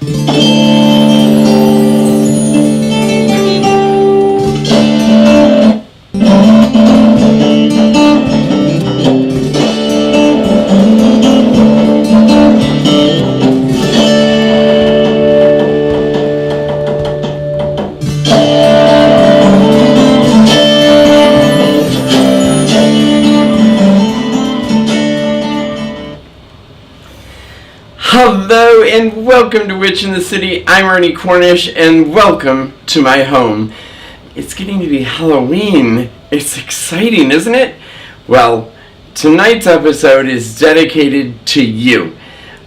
Hello and welcome to Witch in the City. I'm Ernie Cornish and welcome to my home. It's getting to be Halloween. It's exciting, isn't it? Well, tonight's episode is dedicated to you.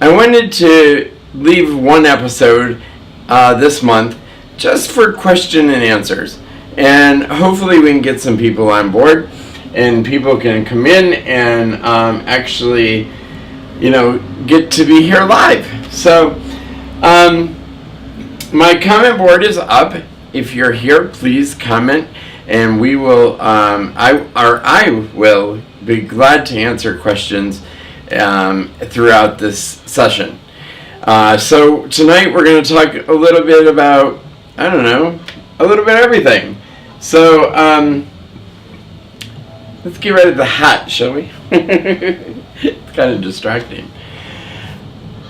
I wanted to leave one episode this month just for question and answers. And hopefully we can get some people on board and people can come in and actually get to be here live. So, my comment board is up. If you're here, please comment, and we will. I will be glad to answer questions throughout this session. So tonight we're going to talk a little bit about a little bit of everything. So let's get rid of the hat, shall we? It's kind of distracting.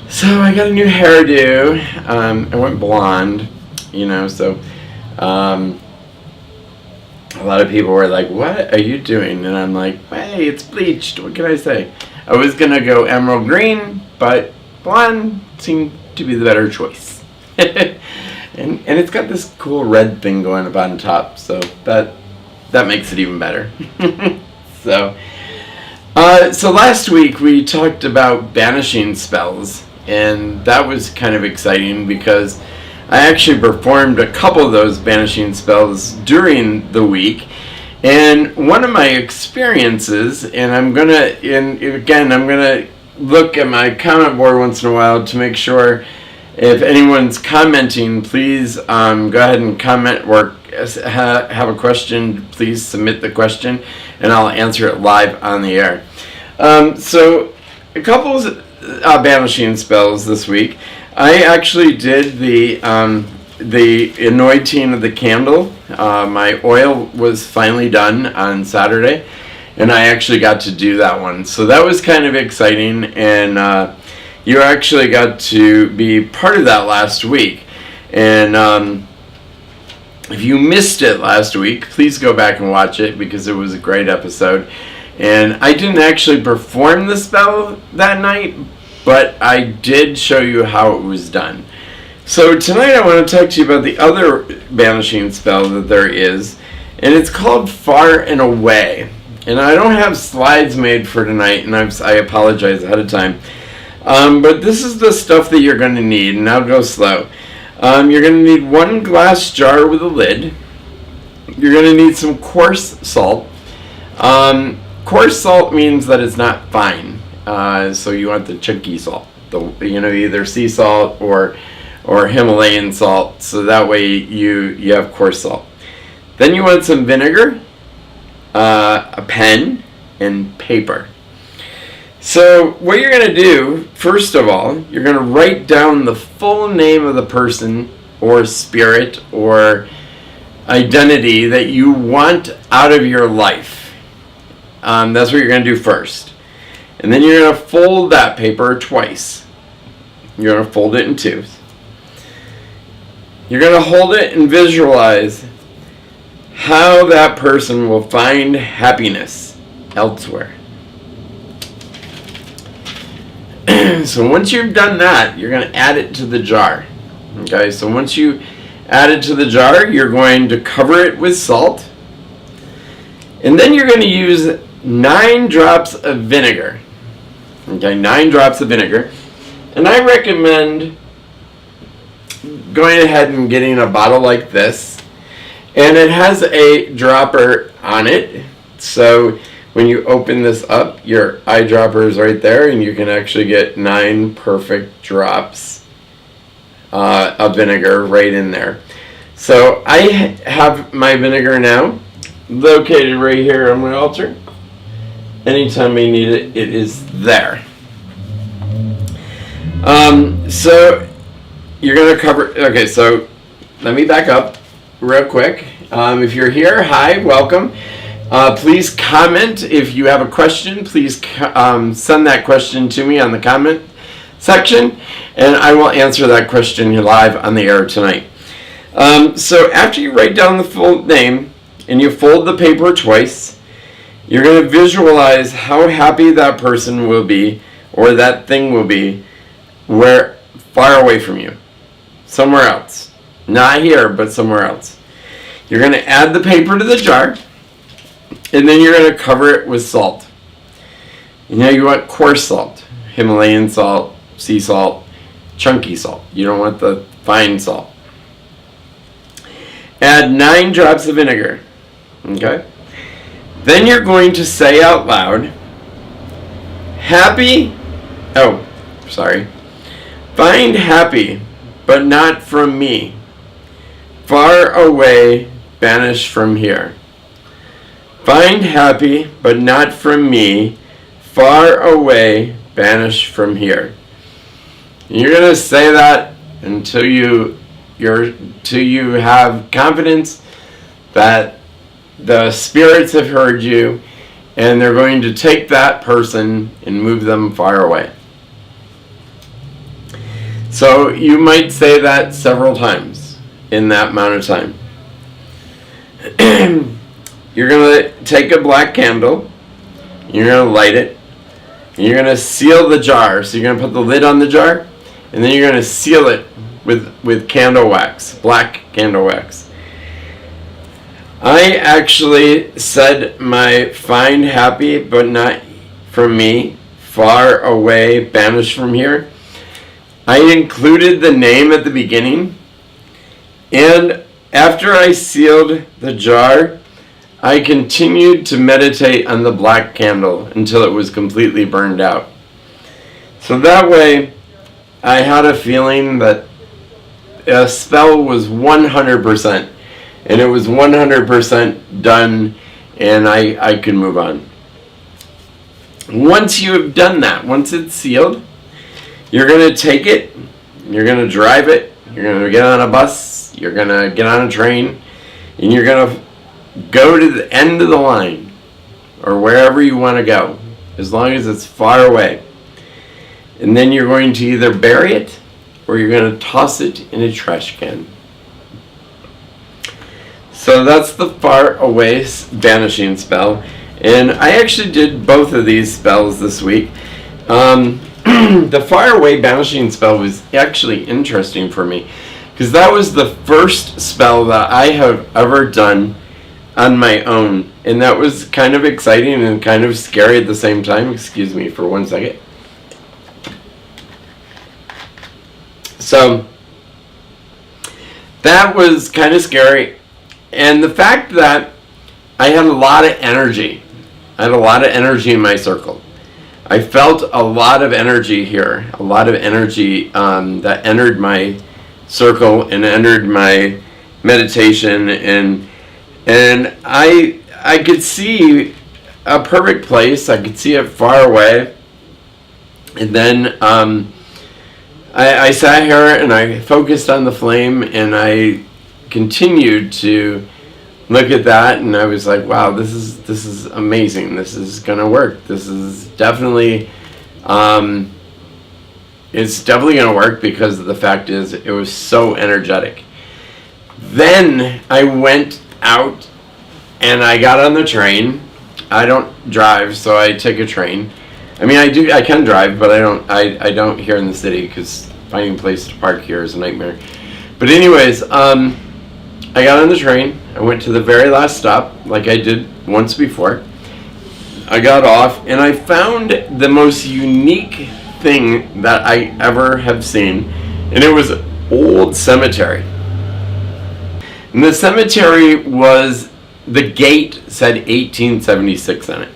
So I got a new hairdo. I went blonde, so a lot of people were like, what are you doing? And I'm like, hey, it's bleached. What can I say? I was going to go emerald green, but blonde seemed to be the better choice. and it's got this cool red thing going up on top, so that makes it even better. So last week we talked about banishing spells, and that was kind of exciting because I actually performed a couple of those banishing spells during the week. And one of my experiences, and I'm gonna look at my comment board once in a while to make sure if anyone's commenting, please go ahead and comment or have a question. Please submit the question, and I'll answer it live on the air. So a couple of banishing spells this week. I actually did the anointing of the candle. My oil was finally done on Saturday, and I actually got to do that one. So that was kind of exciting, and you actually got to be part of that last week. And if you missed it last week, please go back and watch it because it was a great episode. And I didn't actually perform the spell that night, but I did show you how it was done. So tonight I want to talk to you about the other banishing spell that there is, and it's called Far and Away. And I don't have slides made for tonight, and I apologize ahead of time. But this is the stuff that you're going to need, and I'll go slow. You're going to need one glass jar with a lid. You're going to need some coarse salt. Coarse salt means that it's not fine. So you want the chunky salt, either sea salt or Himalayan salt. So that way you have coarse salt. Then you want some vinegar, a pen, and paper. So what you're going to do, first of all, you're going to write down the full name of the person or spirit or identity that you want out of your life. That's what you're going to do first. And then you're going to fold that paper twice. You're going to fold it in two. You're going to hold it and visualize how that person will find happiness elsewhere. So once you've done that, you're going to add it to the jar. Okay, so once you add it to the jar, you're going to cover it with salt. And then you're going to use 9 drops of vinegar. Okay, 9 drops of vinegar. And I recommend going ahead and getting a bottle like this. And it has a dropper on it. So when you open this up, your eyedropper is right there, and you can actually get 9 perfect drops of vinegar right in there. So I have my vinegar now located right here on my altar. Anytime I need it, it is there. So you're going to cover, okay, so let me back up real quick. If you're here, hi, welcome. Please comment if you have a question. Please send that question to me on the comment section, and I will answer that question live on the air tonight. So after you write down the full name and you fold the paper twice, you're going to visualize how happy that person will be, or that thing will be, where far away from you, somewhere else, not here, but somewhere else. You're going to add the paper to the jar, and then you're going to cover it with salt. You want coarse salt, Himalayan salt, sea salt, chunky salt. You don't want the fine salt. Add 9 drops of vinegar. Okay? Then you're going to say out loud, find happy, but not from me. Far away, banish from here. Find happy, but not from me. Far away, banish from here. You're going to say that until you have confidence that the spirits have heard you, and they're going to take that person and move them far away. So you might say that several times in that amount of time. You're going to take a black candle, you're going to light it, and you're going to seal the jar. So you're going to put the lid on the jar, and then you're going to seal it with candle wax, black candle wax. I actually said my find happy, but not from me, far away, banished from here. I included the name at the beginning, and after I sealed the jar, I continued to meditate on the black candle until it was completely burned out. So that way, I had a feeling that a spell was 100%, and it was 100% done, and I could move on. Once you have done that, once it's sealed, you're going to take it, you're going to drive it, you're going to get on a bus, you're going to get on a train, and you're going to go to the end of the line, or wherever you want to go, as long as it's far away. And then you're going to either bury it, or you're going to toss it in a trash can. So that's the far away banishing spell. And I actually did both of these spells this week. The far away banishing spell was actually interesting for me, because that was the first spell that I have ever done on my own. And that was kind of exciting and kind of scary at the same time. Excuse me for 1 second. So that was kind of scary. And the fact that I had a lot of energy. I had a lot of energy in my circle. I felt a lot of energy here. A lot of energy that entered my circle and entered my meditation. And I could see a perfect place. I could see it far away. And then I sat here and I focused on the flame, and I continued to look at that, and I was like, wow, this is amazing. This is gonna work. This is definitely it's definitely gonna work, because the fact is it was so energetic. Then I went out and I got on the train. I don't drive, so I take a train. I mean, I can drive, but I don't here in the city, because finding a place to park here is a nightmare. But anyways, I got on the train. I went to the very last stop, like I did once before. I got off, and I found the most unique thing that I ever have seen, and it was an old cemetery. And the cemetery was, the gate said 1876 on it.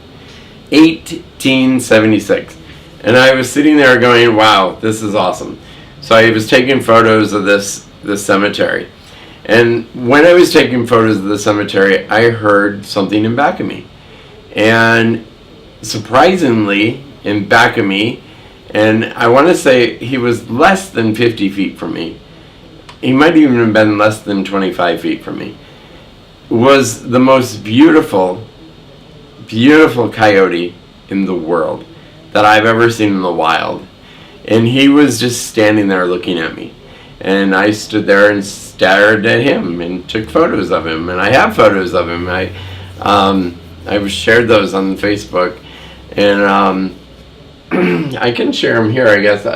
1876. And I was sitting there going, wow, this is awesome. So I was taking photos of this cemetery. And when I was taking photos of the cemetery, I heard something in back of me. And surprisingly, in back of me, and I want to say he was less than 50 feet from me, he might even have been less than 25 feet from me, was the most beautiful, beautiful coyote in the world that I've ever seen in the wild. And he was just standing there looking at me. And I stood there and stared at him and took photos of him. And I have photos of him. I've shared those on Facebook. And I can share them here, I guess.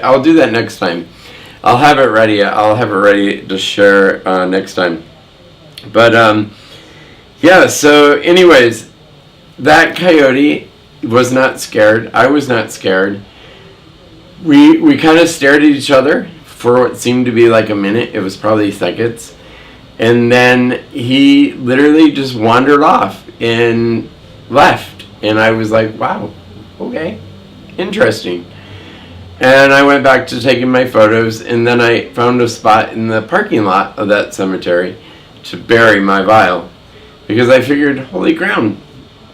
I'll do that next time. I'll have it ready. I'll have it ready to share next time. But yeah, so anyways, that coyote was not scared. I was not scared. We kind of stared at each other for what seemed to be like a minute. It was probably seconds. And then he literally just wandered off and left. And I was like, wow, okay, interesting. And I went back to taking my photos, and then I found a spot in the parking lot of that cemetery to bury my vial. Because I figured, holy ground,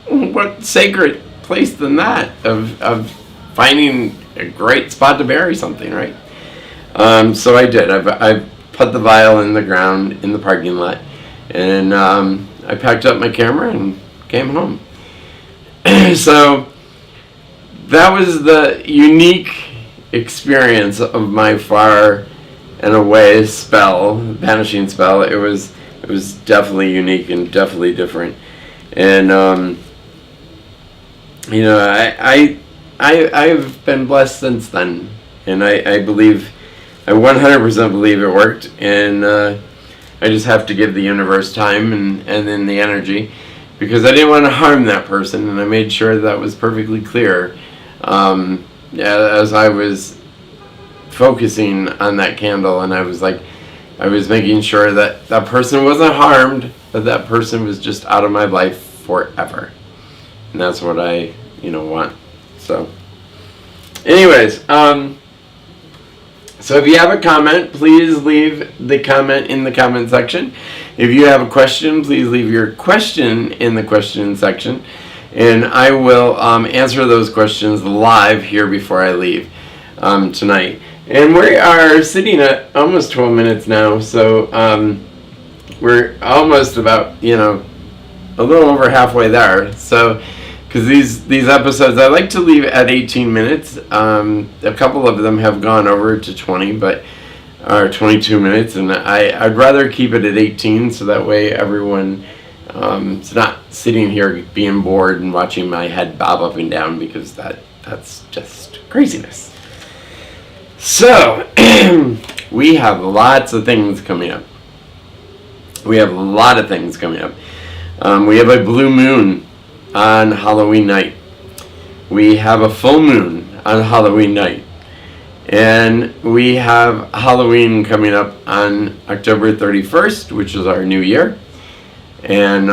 what sacred place than that of finding a great spot to bury something, right? So I did. I put the vial in the ground in the parking lot, and I packed up my camera and came home. So that was the unique experience of my far and away spell, banishing spell. It was definitely unique and definitely different. And you know, I've been blessed since then, and I believe, I 100% believe it worked, and I just have to give the universe time and then the energy, because I didn't want to harm that person, and I made sure that was perfectly clear as I was focusing on that candle, and I was making sure that that person wasn't harmed, but that person was just out of my life forever. And that's what I, want. So, anyways, so if you have a comment, please leave the comment in the comment section. If you have a question, please leave your question in the question section, and I will answer those questions live here before I leave tonight. And we are sitting at almost 12 minutes now, so we're almost about, a little over halfway there. So, because these episodes, I like to leave at 18 minutes. A couple of them have gone over to 20, or 22 minutes, and I'd rather keep it at 18, so that way everyone is not sitting here being bored and watching my head bob up and down, because that's just craziness. So, we have lots of things coming up. We have a lot of things coming up. We have a blue moon on Halloween night. We have a full moon on Halloween night. And we have Halloween coming up on October 31st, which is our new year. And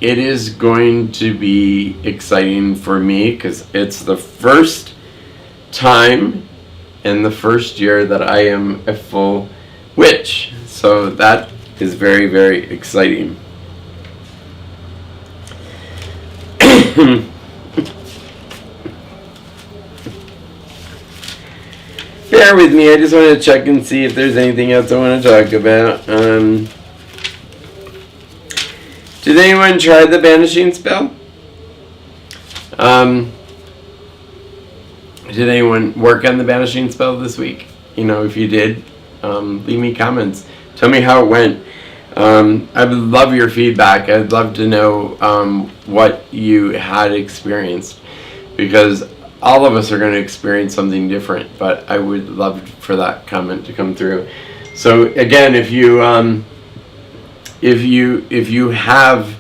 it is going to be exciting for me, because it's the first time in the first year that I am a full witch. So that is very, very exciting. Bear with me, I just want to check and see if there's anything else I want to talk about. Did anyone try the banishing spell? Did anyone work on the banishing spell this week? If you did, leave me comments. Tell me how it went. I would love your feedback. I'd love to know what you had experienced, because all of us are going to experience something different, but I would love for that comment to come through. So again, if you have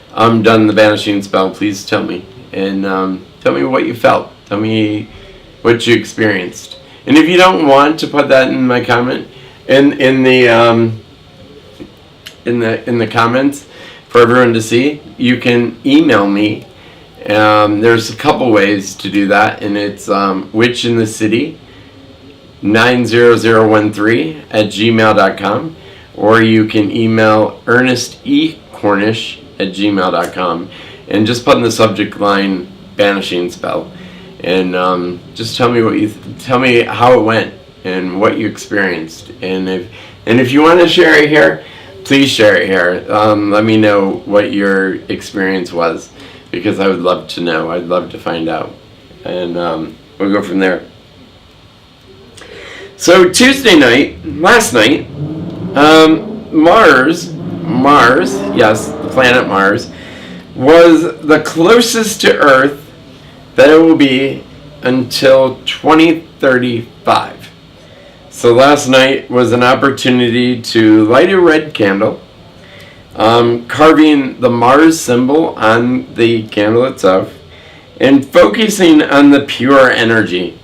done the banishing spell, please tell me, and tell me what you felt. Tell me what you experienced. And if you don't want to put that in my comment, in the comments for everyone to see, you can email me. There's a couple ways to do that, and it's witchinthecity90013 or you can email ernestecornish@gmail.com, and just put in the subject line banishing spell, and just tell me how it went. and what you experienced. And if you want to share it here, please share it here. Let me know what your experience was, because I would love to know. I'd love to find out. And we'll go from there. So Tuesday night, last night, Mars, yes, the planet Mars, was the closest to Earth that it will be until 2035. So last night was an opportunity to light a red candle, carving the Mars symbol on the candle itself, and focusing on the pure energy,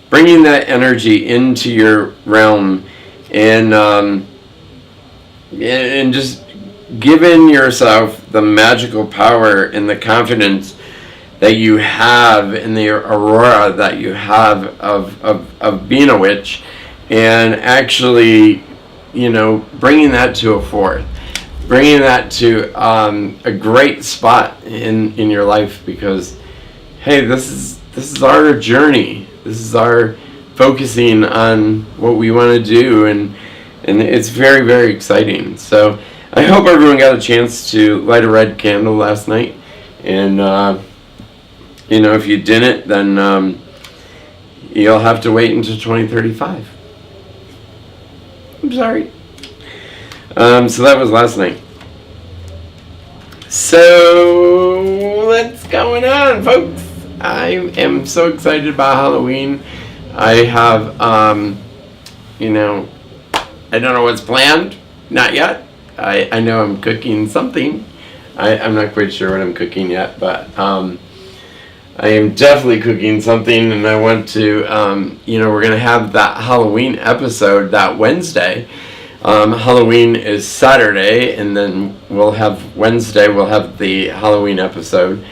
bringing that energy into your realm, and just giving yourself the magical power and the confidence that you have in the aurora that you have of being a witch, and actually, bringing that to a fourth, bringing that to a great spot in your life, because hey, this is our journey. This is our focusing on what we want to do, and it's very, very exciting. So I hope everyone got a chance to light a red candle last night, and if you didn't, then you'll have to wait until 2035. I'm sorry. So that was last night. So what's going on, folks? I am so excited about Halloween. I have, I don't know what's planned. Not yet. I know I'm cooking something. I'm not quite sure what I'm cooking yet, but I am definitely cooking something, and I want to, we're going to have that Halloween episode that Wednesday. Halloween is Saturday, and then Wednesday we'll have the Halloween episode.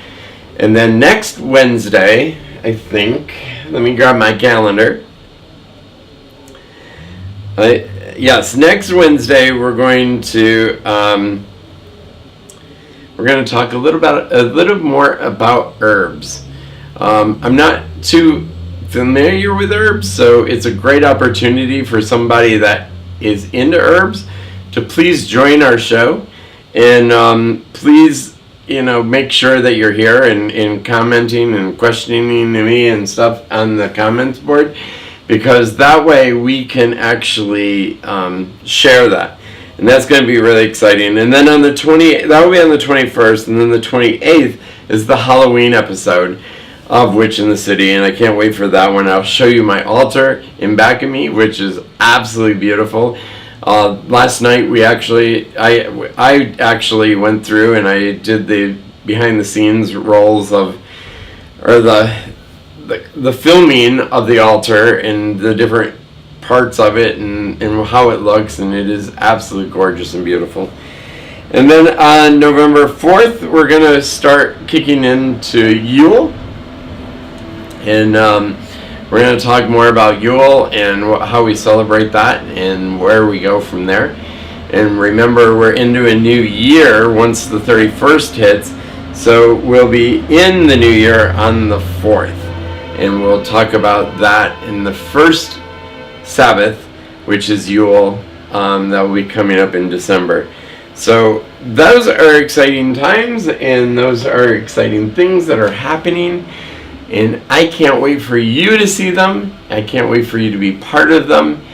And then next Wednesday, I think, let me grab my calendar. Yes, next Wednesday we're going to talk a little more about herbs. I'm not too familiar with herbs, so it's a great opportunity for somebody that is into herbs to please join our show, and please make sure that you're here and commenting and questioning me and stuff on the comments board, because that way we can actually share that, and that's going to be really exciting. And then that will be on the 21st, and then the 28th is the Halloween episode of Witch in the City, and I can't wait for that one. I'll show you my altar in back of me, which is absolutely beautiful. Last night I actually went through and I did the behind the scenes rolls the filming of the altar and the different parts of it and how it looks, and it is absolutely gorgeous and beautiful. And then on November 4th we're going to start kicking into Yule, and we're going to talk more about Yule and how we celebrate that and where we go from there. And remember, we're into a new year once the 31st hits, so we'll be in the new year on the 4th. And we'll talk about that in the first Sabbath, which is Yule, that will be coming up in December. So those are exciting times, and those are exciting things that are happening. And I can't wait for you to see them. I can't wait for you to be part of them.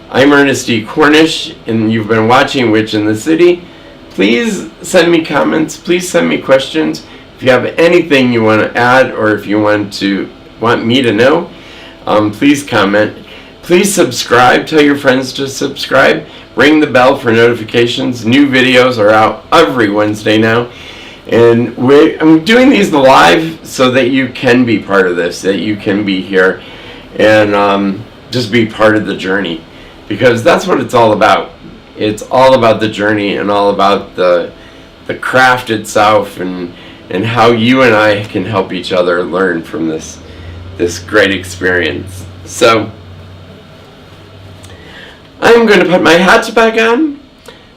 I'm Ernest E. Cornish, and you've been watching Witch in the City. Please send me comments. Please send me questions. If you have anything you want to add, or if you want me to know, please comment. Please subscribe. Tell your friends to subscribe. Ring the bell for notifications. New videos are out every Wednesday now. And I'm doing these live so that you can be part of this, that you can be here and just be part of the journey, because that's what it's all about. It's all about the journey and all about the craft itself, and how you and I can help each other learn from this great experience. So I'm going to put my hat back on,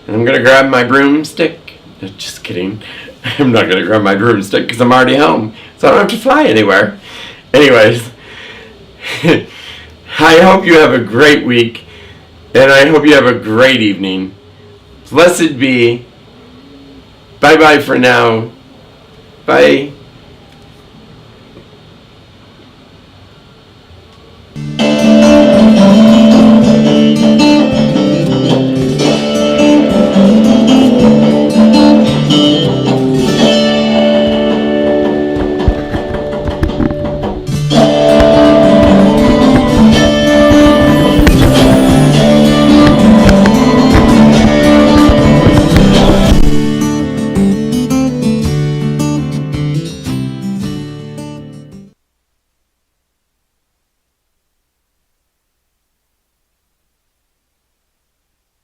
and I'm going to grab my broomstick. Just kidding. I'm not going to grab my broomstick because I'm already home, so I don't have to fly anywhere. Anyways, I hope you have a great week, and I hope you have a great evening. Blessed be. Bye bye for now. Bye.